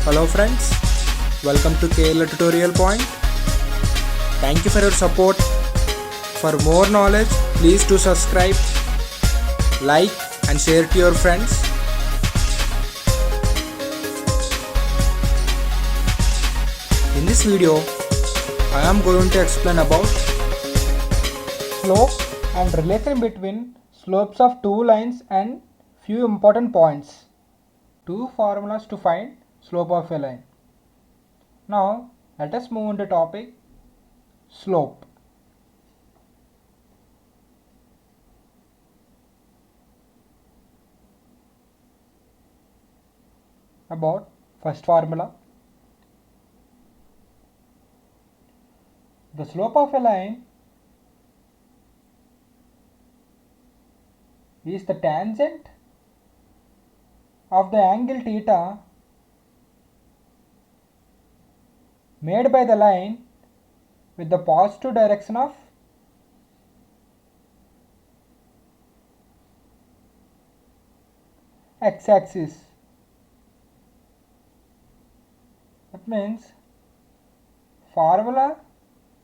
Hello friends, welcome to KL Tutorial Point. Thank you for your support. For more knowledge, please do subscribe, like and share to your friends. In this video, I am going to explain about slope and relation between slopes of two lines and few important points. Two formulas to find slope of a line. Now let us move on to topic slope. About first formula. The slope of a line is the tangent of the angle theta made by the line with the positive direction of x-axis. That means formula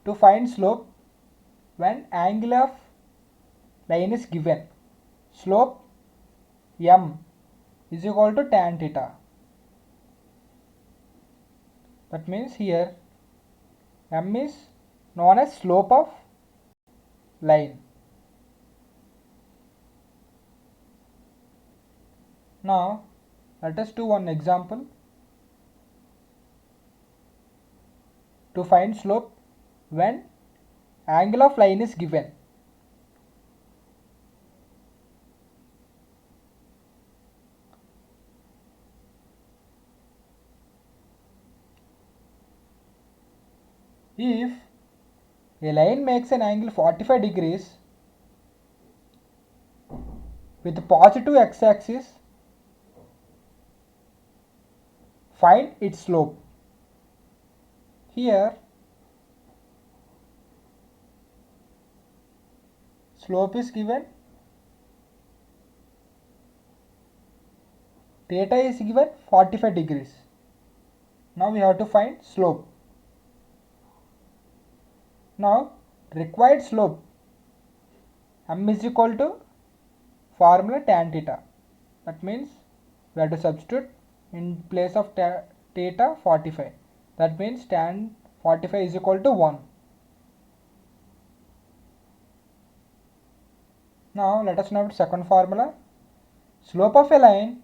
to find slope when angle of line is given. Slope m is equal to tan theta. That means here m is known as slope of line. Now let us do one example to find slope when angle of line is given. If a line makes an angle 45 degrees with positive x-axis, find its slope. Here slope is given, theta is given 45 degrees. Now we have to find slope. Now required slope m is equal to formula tan theta. That means we have to substitute in place of theta 45. That means tan 45 is equal to 1. Now let us know the second formula. Slope of a line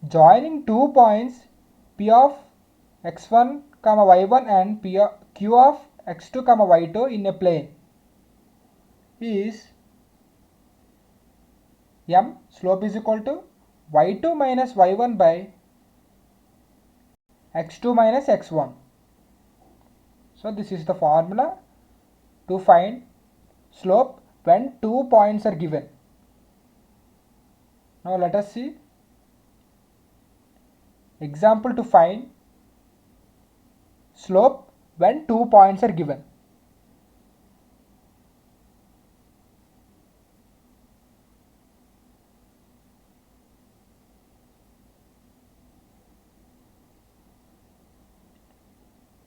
joining two points P of x1, y1 and Q of x2, y2 in a plane is m. Slope is equal to y2 minus y1 by x2 minus x1. So this is the formula to find slope when two points are given. Now let us see example to find slope when two points are given.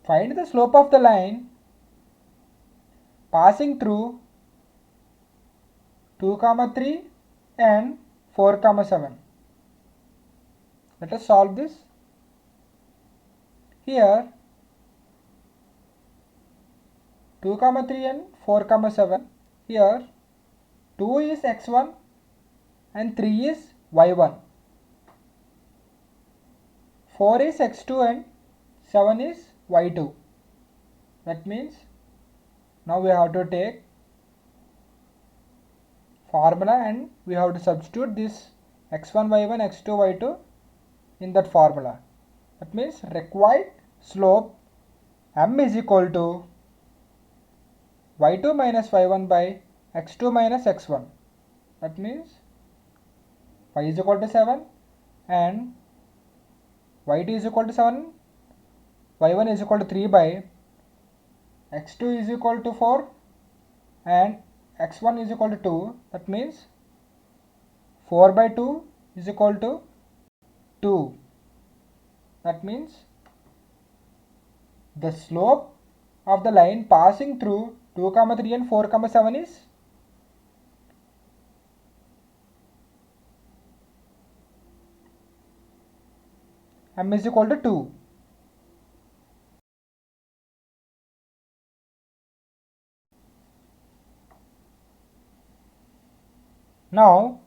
Find the slope of the line passing through 2, 3 and 4, 7. Let us solve this. Here 2, 3 and 4, 7. Here 2 is x1 and 3 is y1. 4 is x2 and 7 is y2. That means now we have to take formula and we have to substitute this x1, y1, x2, y2 in that formula. That means required slope m is equal to y2 minus y1 by x2 minus x1. That means y is equal to 7 and y2 is equal to 7, y1 is equal to 3 by x2 is equal to 4 and x1 is equal to 2. That means 4 by 2 is equal to 2. That means the slope of the line passing through 2, 3 and 4, 7 is m is equal to 2. Now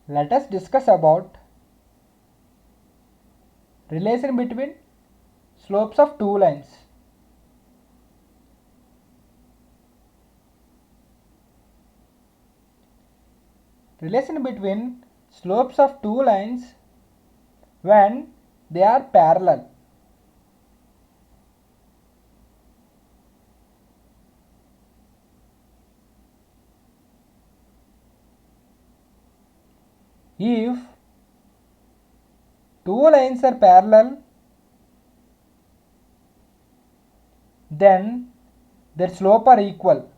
let us discuss about relation between slopes of two lines. Relation between slopes of two lines when they are parallel. If two lines are parallel, then their slope are equal.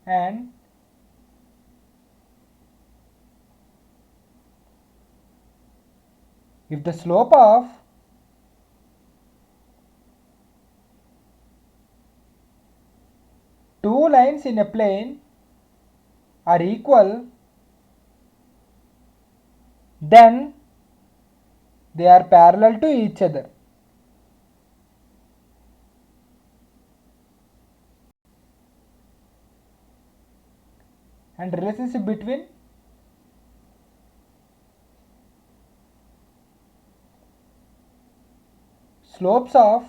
And if the slope of two lines in a plane are equal, then they are parallel to each other. And relationship between slopes of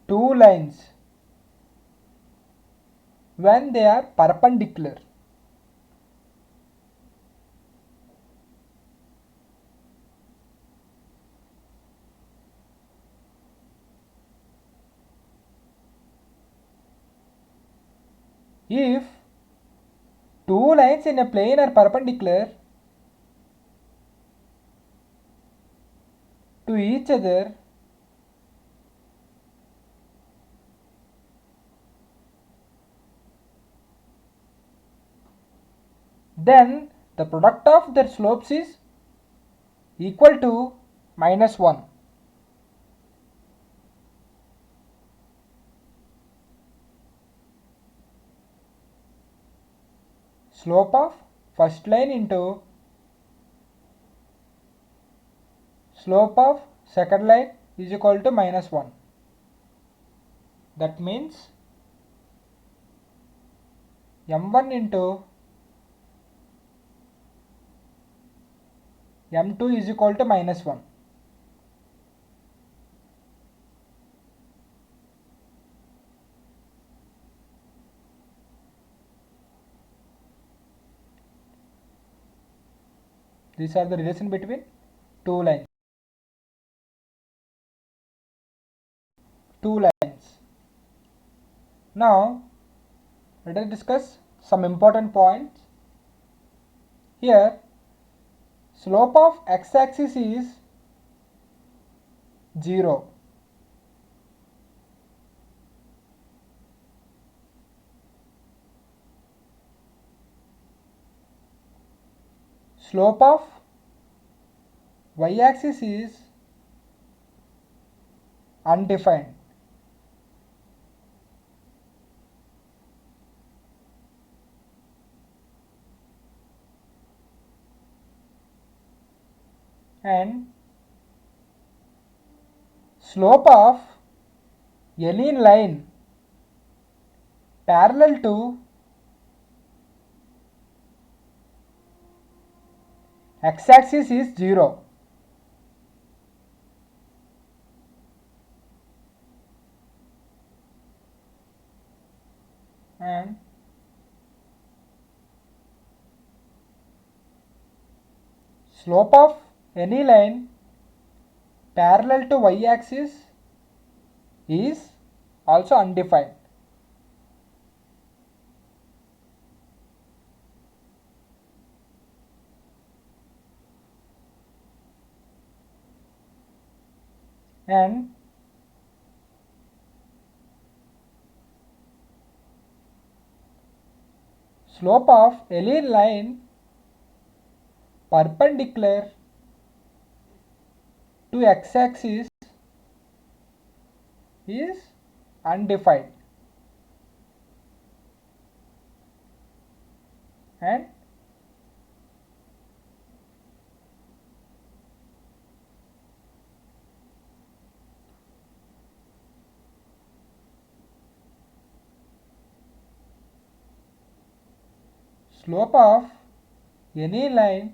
two lines when they are perpendicular. If two lines in a plane are perpendicular to each other, then the product of their slopes is equal to -1. Slope of first line into slope of second line is equal to -1. That means m1 into m2 is equal to -1. These are the relation between two lines. Now let us discuss some important points. Here slope of x-axis is 0. Slope of y-axis is undefined. And slope of any line parallel to x-axis is 0. And slope of any line parallel to y-axis is also undefined. And slope of any line perpendicular to x-axis is undefined, and slope of any line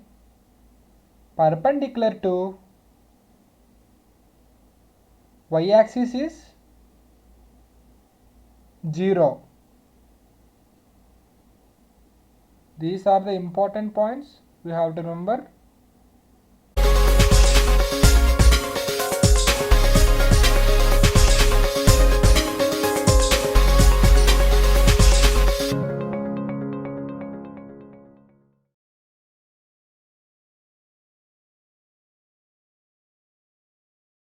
perpendicular to y-axis is 0. These are the important points we have to remember.